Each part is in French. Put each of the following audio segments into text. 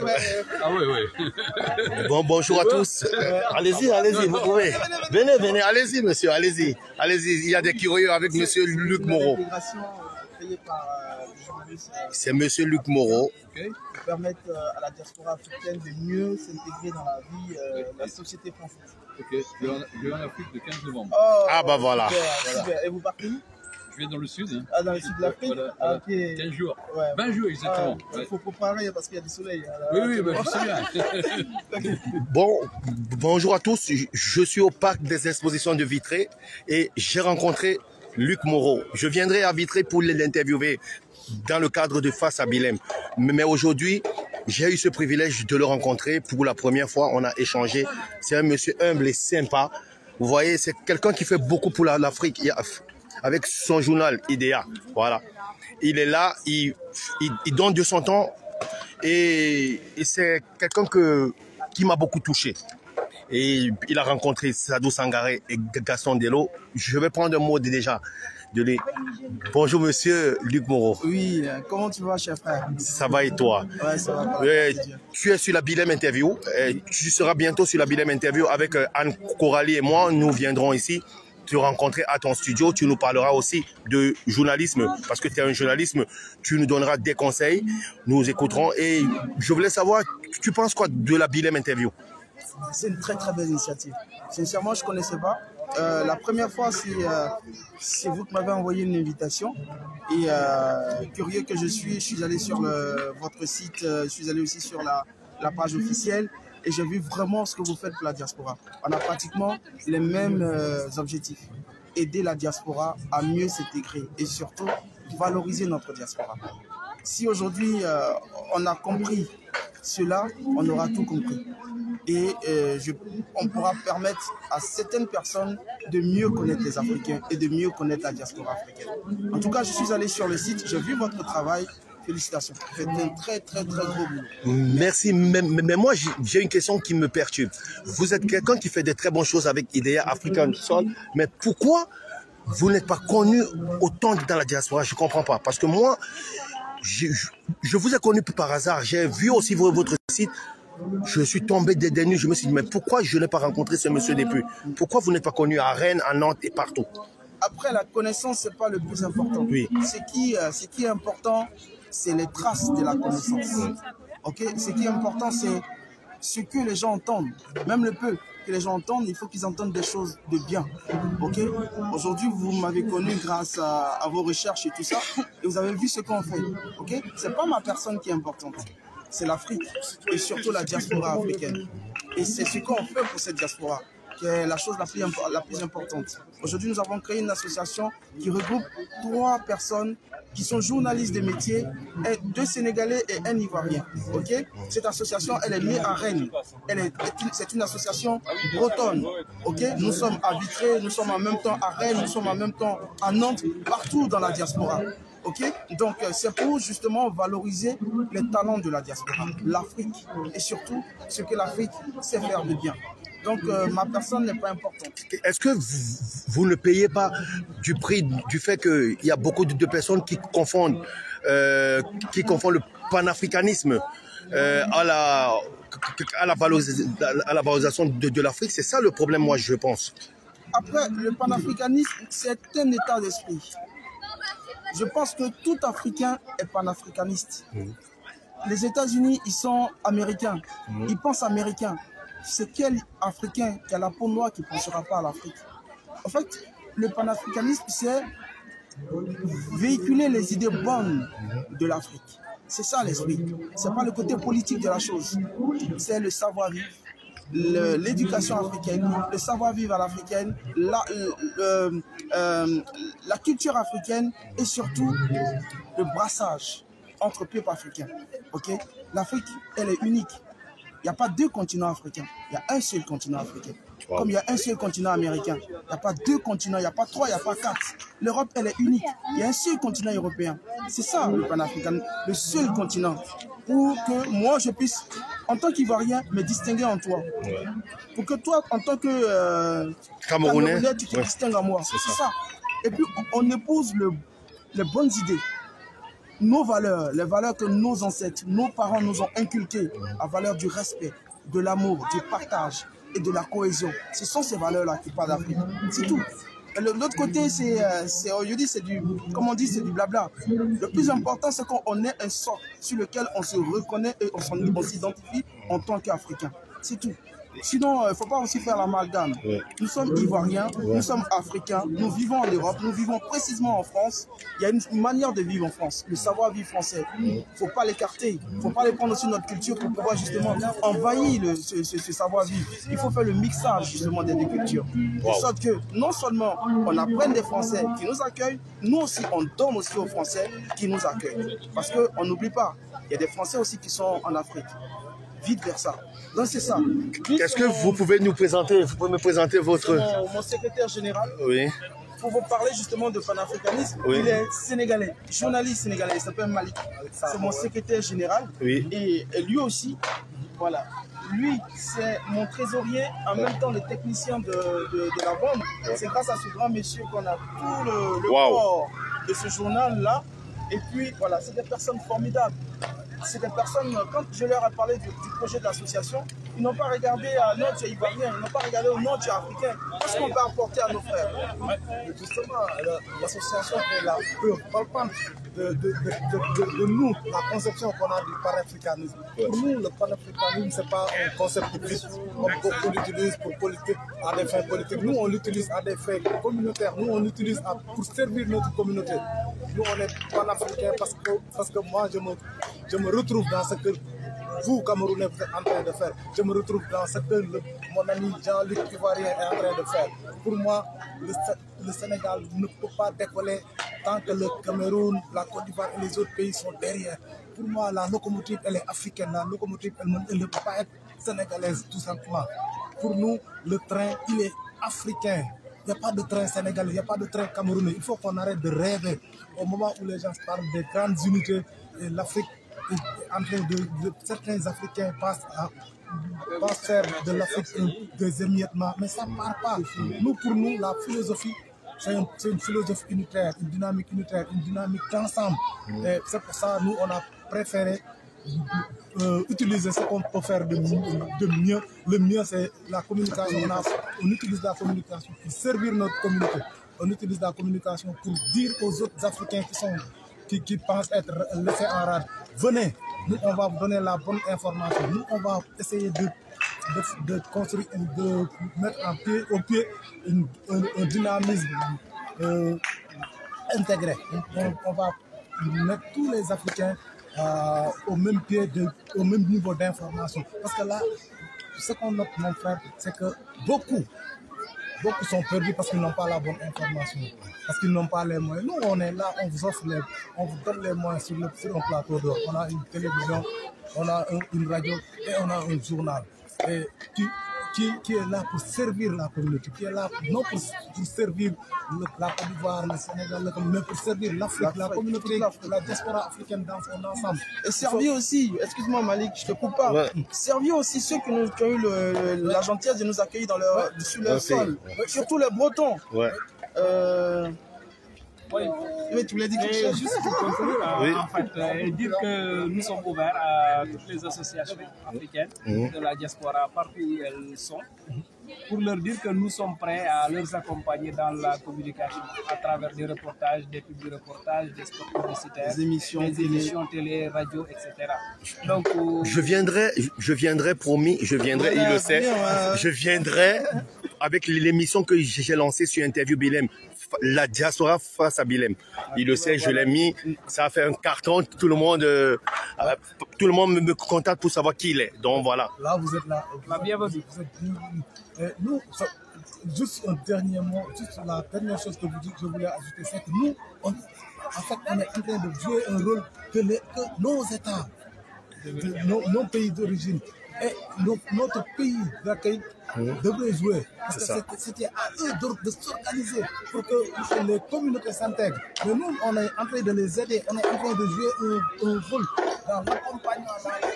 Ah oui, oui. Bon, bonjour à tous. Allez-y, allez-y, vous pouvez. Venez, venez, allez-y, monsieur, allez-y. Allez-y, il y a des curieux avec monsieur Luc Moreau. C'est monsieur Luc Moreau. Qui permettent à la diaspora africaine de mieux s'intégrer dans la vie de la société française. Ok, je vais en Afrique le 15 novembre. Oh, Ah bah voilà. Super, super. Et vous partez où? Je vais dans le sud. Hein. Ah, dans le sud de l'Afrique. Voilà, Ah, voilà. ok. 15 jours. Ouais. 20 jours exactement. Il faut préparer parce qu'il y a du soleil. Oui, oui, bah, je sais bien. Bon, bonjour à tous. Je suis au parc des expositions de Vitré et j'ai rencontré Luc Moreau. Je viendrai à Vitré pour l'interviewer dans le cadre de Face à Bilem. Mais aujourd'hui, j'ai eu ce privilège de le rencontrer pour la première fois. On a échangé. C'est un monsieur humble et sympa. Vous voyez, c'est quelqu'un qui fait beaucoup pour l'Afrique. Avec son journal IDEA. Voilà. Il est là, il donne de son temps et c'est quelqu'un qui m'a beaucoup touché. Et il a rencontré Sadou Sangaré et Gaston Dello. Je vais prendre un mot déjà de lui. Bonjour monsieur Luc Moreau. Oui, comment tu vas, cher frère? Ça va et toi? Ouais, ça va. Tu es sur la Bilem Interview. Tu seras bientôt sur la Bilem Interview avec Anne Coralie et moi. Nous viendrons ici te rencontrer à ton studio. Tu nous parleras aussi de journalisme parce que tu es un journalisme. Tu nous donneras des conseils. Nous écouterons. Et je voulais savoir, tu penses quoi de la Bilem Interview? C'est une très très belle initiative. Sincèrement, je ne connaissais pas. La première fois, c'est vous qui m'avez envoyé une invitation. Et curieux que je suis allé sur votre site, je suis allé aussi sur la page officielle. Et j'ai vu vraiment ce que vous faites pour la diaspora. On a pratiquement les mêmes objectifs. Aider la diaspora à mieux s'intégrer et surtout valoriser notre diaspora. Si aujourd'hui on a compris cela, on aura tout compris. Et on pourra permettre à certaines personnes de mieux connaître les Africains et de mieux connaître la diaspora africaine. En tout cas, je suis allé sur le site, j'ai vu votre travail. Félicitations. Vous faites un très, très, très gros boulot. Merci. Mais moi, j'ai une question qui me perturbe. Vous êtes quelqu'un qui fait de très bonnes choses avec IDEA African Soul, mais pourquoi vous n'êtes pas connu autant dans la diaspora? Je ne comprends pas. Parce que moi, je vous ai connu par hasard. J'ai vu aussi votre site. Je suis tombé des nues. Je me suis dit, mais pourquoi je n'ai pas rencontré ce monsieur depuis? Pourquoi vous n'êtes pas connu à Rennes, à Nantes et partout? Après, la connaissance, ce n'est pas le plus important. Oui. Ce qui est important, c'est les traces de la connaissance. Okay? Ce qui est important, c'est ce que les gens entendent. Même le peu que les gens entendent, il faut qu'ils entendent des choses de bien. Okay? Aujourd'hui, vous m'avez connu grâce à vos recherches et tout ça, et vous avez vu ce qu'on fait. Okay? Ce n'est pas ma personne qui est importante, c'est l'Afrique, et surtout la diaspora africaine. Et c'est ce qu'on fait pour cette diaspora qui est la chose la plus importante. Aujourd'hui, nous avons créé une association qui regroupe 3 personnes qui sont journalistes de métier, 2 Sénégalais et 1 Ivoirien. Okay? Cette association, elle est née à Rennes. C'est une association bretonne. Okay? Nous sommes à Vitré, nous sommes en même temps à Rennes, nous sommes en même temps à Nantes, partout dans la diaspora. Okay? Donc, c'est pour justement valoriser les talents de la diaspora, l'Afrique, et surtout ce que l'Afrique sait faire de bien. Donc, ma personne n'est pas importante. Est-ce que vous ne payez pas du prix du fait qu'il y a beaucoup de personnes qui confondent le panafricanisme à la valorisation de l'Afrique? C'est ça le problème, moi, je pense. Après, le panafricanisme, c'est un état d'esprit. Je pense que tout Africain est panafricaniste. Les États-Unis, ils sont américains. Ils pensent américains. C'est quel Africain qui a la peau noire qui ne pensera pas à l'Afrique? En fait, le panafricanisme, c'est véhiculer les idées bonnes de l'Afrique. C'est ça l'esprit. Ce n'est pas le côté politique de la chose. C'est le savoir-vivre, l'éducation africaine, le savoir-vivre à l'africaine, la culture africaine et surtout le brassage entre peuples africains. Okay? L'Afrique, elle est unique. Il n'y a pas 2 continents africains, il y a un seul continent africain. Wow. Comme il y a un seul continent américain, il n'y a pas 2 continents, il n'y a pas 3, il n'y a pas 4. L'Europe, elle est unique. Il y a un seul continent européen. C'est ça le panafricain, le seul continent. Pour que moi, je puisse, en tant qu'Ivoirien, me distinguer en toi. Ouais. Pour que toi, en tant que Camerounais, tu te distingues en moi. C'est ça. Et puis, on épouse les bonnes idées. nos valeurs, les valeurs que nos ancêtres, nos parents nous ont inculquées, la valeur du respect, de l'amour, du partage et de la cohésion. Ce sont ces valeurs-là qui parlent d'Afrique. C'est tout. L'autre côté, c'est du, comme on dit, c'est du blabla. Le plus important, c'est qu'on ait un socle sur lequel on se reconnaît et on s'identifie en tant qu'Africain. C'est tout. Sinon, il ne faut pas aussi faire l'amalgame. Nous sommes Ivoiriens, nous sommes Africains, nous vivons en Europe, nous vivons précisément en France. Il y a une manière de vivre en France, le savoir-vivre français. Il ne faut pas l'écarter, il ne faut pas les prendre sur notre culture pour pouvoir justement envahir ce savoir-vivre. Il faut faire le mixage justement des deux cultures. De sorte que non seulement on apprenne des Français qui nous accueillent, nous aussi on donne aussi aux Français qui nous accueillent. Parce qu'on n'oublie pas, il y a des Français aussi qui sont en Afrique. Vite vers ça. Donc c'est ça. Est-ce que vous pouvez nous présenter, vous pouvez me présenter votre... Mon secrétaire général. Oui. Pour vous parler justement de panafricanisme, il est sénégalais, journaliste sénégalais, il s'appelle Malik. C'est mon secrétaire général. Oui. Et lui aussi, voilà. Lui, c'est mon trésorier, en même temps le technicien de la bande. C'est grâce à ce grand monsieur qu'on a tout le corps de ce journal-là. Et puis, voilà, c'est des personnes formidables. C'est des personnes, quand je leur ai parlé du projet de l'association, ils n'ont pas regardé à non, tu es ivoirien, ils n'ont pas regardé au non, tu es africain. Qu'est-ce qu'on peut apporter à nos frères? Justement, l'association est la preuve palpable de nous, la conception qu'on a du panafricanisme. Pour nous, le panafricanisme, ce n'est pas un concept public comme beaucoup l'utilisent à des fins politiques. Nous, on l'utilise à des fins communautaires. Nous, on l'utilise pour servir notre communauté. Nous, on est panafricains parce que moi, je me retrouve dans ce que vous, Camerounais, vous êtes en train de faire. Je me retrouve dans ce que mon ami Jean-Luc Ivoirien est en train de faire. Pour moi, le Sénégal ne peut pas décoller tant que le Cameroun, la Côte d'Ivoire et les autres pays sont derrière. Pour moi, la locomotive, elle est africaine. La locomotive, elle ne peut pas être sénégalaise, tout simplement. Pour nous, le train, il est africain. Il n'y a pas de train sénégalais, il n'y a pas de train camerounais. Il faut qu'on arrête de rêver. Au moment où les gens parlent des grandes unités, l'Afrique est en train certains Africains passent faire de l'Afrique des émiettements, mais ça ne part pas. Nous, pour nous, la philosophie, c'est une philosophie unitaire, une dynamique d'ensemble. Et c'est pour ça, nous, on a préféré utiliser ce qu'on peut faire de mieux. Le mieux, c'est la communication. On utilise la communication pour servir notre communauté. On utilise la communication pour dire aux autres Africains qui pensent être laissés en rade, venez, nous, on va vous donner la bonne information. Nous, on va essayer de construire, de mettre au pied un dynamisme intégré. On va mettre tous les Africains au même pied, au même niveau d'information. Parce que là, ce qu'on note, mon frère, c'est que beaucoup sont perdus parce qu'ils n'ont pas la bonne information, parce qu'ils n'ont pas les moyens. Nous, on est là, on vous donne les moyens sur un plateau d'or. On a une télévision, on a une radio et on a un journal. Et qui est là pour servir la communauté, qui est là non pour servir la Côte d'Ivoire, le Sénégal, mais pour servir l'Afrique, la communauté, la diaspora africaine dans son ensemble. Et servir aussi, excuse-moi Malik, je te coupe pas, servir aussi ceux qui ont eu la gentillesse de nous accueillir sur leur sol, surtout les Bretons. Oui, mais tu voulais dire quelque chose? Juste pour conclure, en fait, dire que nous sommes ouverts à toutes les associations africaines de la diaspora partout où elles sont, pour leur dire que nous sommes prêts à les accompagner dans la communication à travers des reportages, des publi-reportages, des spots publicitaires, des émissions télé, radio, etc. Donc, je viendrai, promis, il le sait, je viendrai avec l'émission que j'ai lancée sur Interview Bilem, la diaspora face à Bilem. Il le sait, je l'ai mis, ça a fait un carton, tout le monde me contacte pour savoir qui il est. Donc voilà. Là, vous êtes là. Bienvenue. Nous, juste un dernier mot, juste la dernière chose que je voulais ajouter, c'est que nous, on est en train de jouer un rôle que nos États, nos pays d'origine et notre pays d'accueil devraient jouer. Parce que c'était à eux de s'organiser pour que les communautés s'intègrent. Mais nous, on est en train de les aider, on est en train de jouer un rôle dans l'accompagnement,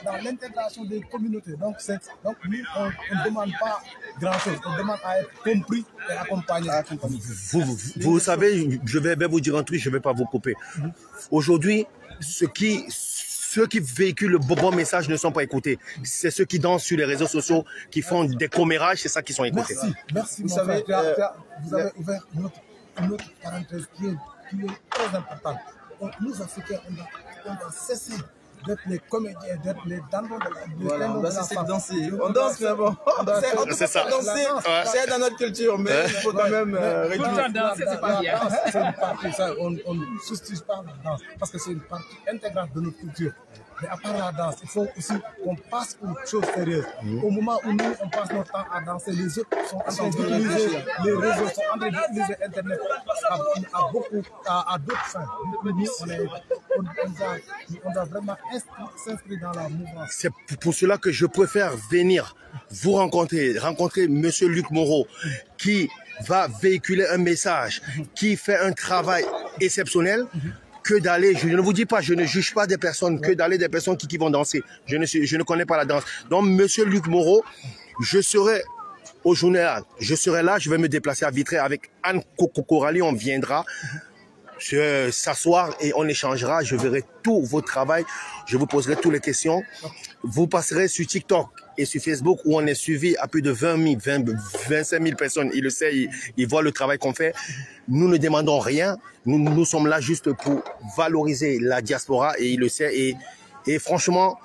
dans l'intégration des communautés. Donc nous, on ne demande pas grand-chose, on demande à être compris et accompagné. Vous savez, je vais vous dire un truc, je ne vais pas vous couper. Aujourd'hui, ceux qui véhiculent le bon message ne sont pas écoutés. C'est ceux qui dansent sur les réseaux sociaux, qui font des commérages, c'est ça qui sont écoutés. Merci. Vous savez, vous avez ouvert une autre parenthèse qui est très importante. Nous, Africains, on va cesser d'être les comédiens, d'être les danseurs de la on va cesser de danser. On danse, mais bon. C'est ça. Danser, c'est dans notre culture, mais il faut quand même réduire. Tout le temps danser, c'est pas bien. C'est une partie, ça, on ne substitue pas la danse, parce que c'est une partie intégrante de notre culture. Mais à part la danse, il faut aussi qu'on passe aux choses sérieuses. Au moment où nous, on passe notre temps à danser, les autres sont en train d'utiliser les réseaux, sont en train d'utiliser Internet à d'autres fins. Nous, on doit vraiment s'inscrire dans la mouvance. C'est pour cela que je préfère venir vous rencontrer Monsieur Luc Moreau, qui va véhiculer un message, qui fait un travail exceptionnel, que d'aller, je ne vous dis pas, je ne juge pas des personnes, que d'aller des personnes qui vont danser. Je ne connais pas la danse. Donc, Monsieur Luc Moreau, je serai au journal, je serai là, je vais me déplacer à Vitré avec Anne Coralie, on viendra s'asseoir et on échangera, je verrai tout votre travail, je vous poserai toutes les questions. Vous passerez sur TikTok et sur Facebook où on est suivi à plus de 25 000 personnes. Il le sait, il voit le travail qu'on fait. Nous ne demandons rien, nous sommes là juste pour valoriser la diaspora et il le sait. Et franchement,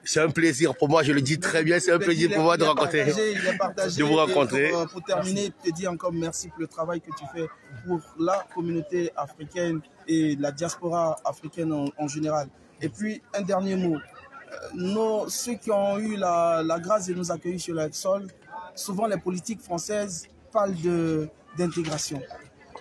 c'est un plaisir pour moi, je le dis très bien, c'est un plaisir pour moi de rencontrer, de vous rencontrer. Pour terminer, te dire encore merci pour le travail que tu fais pour la communauté africaine et la diaspora africaine en général. Et puis, un dernier mot. Ceux qui ont eu la grâce de nous accueillir sur le sol, souvent les politiques françaises parlent d'intégration.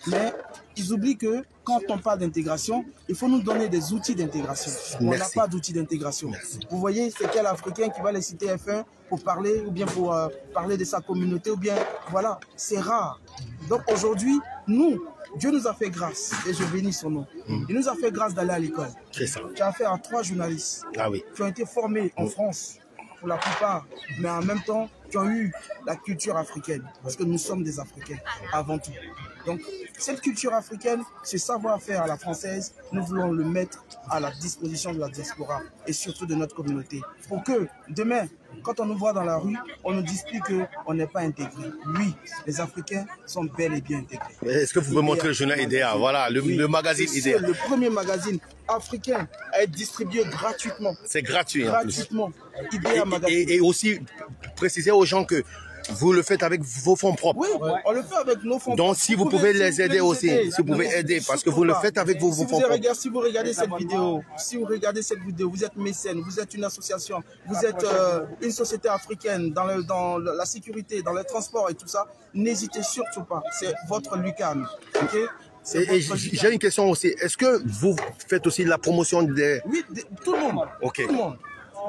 Mais ils oublient que quand on parle d'intégration, il faut nous donner des outils d'intégration. On n'a pas d'outils d'intégration. Vous voyez, c'est quel Africain qui va les citer F1 pour parler, ou bien pour parler de sa communauté, ou bien, voilà, c'est rare. Donc aujourd'hui, nous, Dieu nous a fait grâce, et je bénis son nom. Il nous a fait grâce d'aller à l'école. C'est ça. Tu as affaire à 3 journalistes qui ont été formés en France, pour la plupart, mais en même temps, qui ont eu la culture africaine, parce que nous sommes des Africains, avant tout. Donc, cette culture africaine, ce savoir-faire à la française, nous voulons le mettre à la disposition de la diaspora et surtout de notre communauté. Pour que demain, quand on nous voit dans la rue, on nous dise plus qu'on n'est pas intégré. Oui, les Africains sont bel et bien intégrés. Est-ce que vous pouvez montrer le journal IDEA? Voilà, le magazine IDEA. C'est le premier magazine africain à être distribué gratuitement. C'est gratuit. Gratuitement. Et aussi, préciser aux gens que vous le faites avec vos fonds propres. Oui, on le fait avec nos fonds propres. Donc, si vous pouvez les aider aussi, si vous pouvez aider, parce que vous le faites avec vos fonds propres. Si vous regardez cette vidéo, vous êtes mécène, vous êtes une association, vous êtes une société africaine dans la sécurité, dans les transports et tout ça, n'hésitez surtout pas. C'est votre Lucan. Okay? Et j'ai une question aussi. Est-ce que vous faites aussi la promotion des... Oui, tout le monde. Okay. Tout le monde.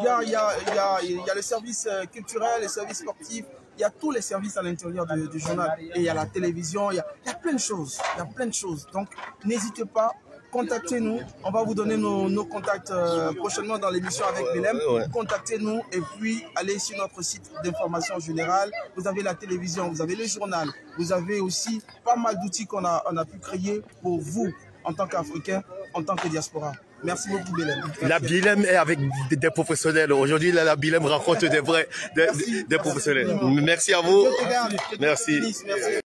Il y a les services culturels, les services sportifs, il y a tous les services à l'intérieur du journal. Et il y a la télévision, il y a plein de choses. Il y a plein de choses. Donc, n'hésitez pas, contactez-nous. On va vous donner nos contacts prochainement dans l'émission avec Willem. Contactez-nous et puis allez sur notre site d'information générale. Vous avez la télévision, vous avez le journal. Vous avez aussi pas mal d'outils qu'on a pu créer pour vous en tant qu'Africains, en tant que diaspora. Merci beaucoup, Willem. La Willem est avec des professionnels. Aujourd'hui, la Willem rencontre des professionnels. Merci à vous. Merci.